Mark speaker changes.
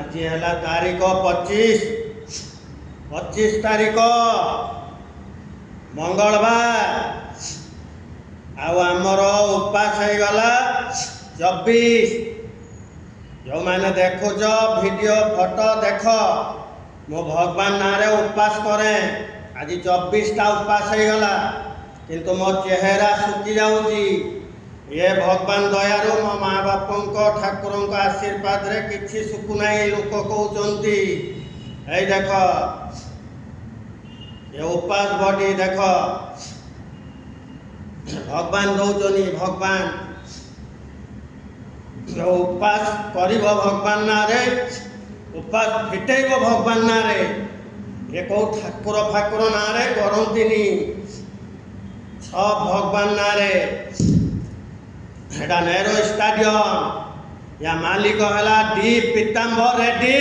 Speaker 1: आज है तारीख 25 तारीख मंगलवार आमर उपास हो गला 24। जो मैंने देखुच वीडियो फोटो देख मो भगवान ना रे उपास करें आज 24टा उपास हो गला किंतु मो चेहरा सुखी जाऊँगी। ये भगवान दयारू मो माँ बापा ठाकुर आशीर्वाद रे किसी सुखुना लोक कहते ये देख ये उपास बॉडी देख भगवान दौचनी भगवान उपास कर भगवान ना रे उपास फिटेब भगवान ना रे ये कौ ठाकुर फाकुर ना रे करती सब भगवान ना रे एटा नेहरू स्टाडियम या मालिक है डी पीताम्बर रेड्डी।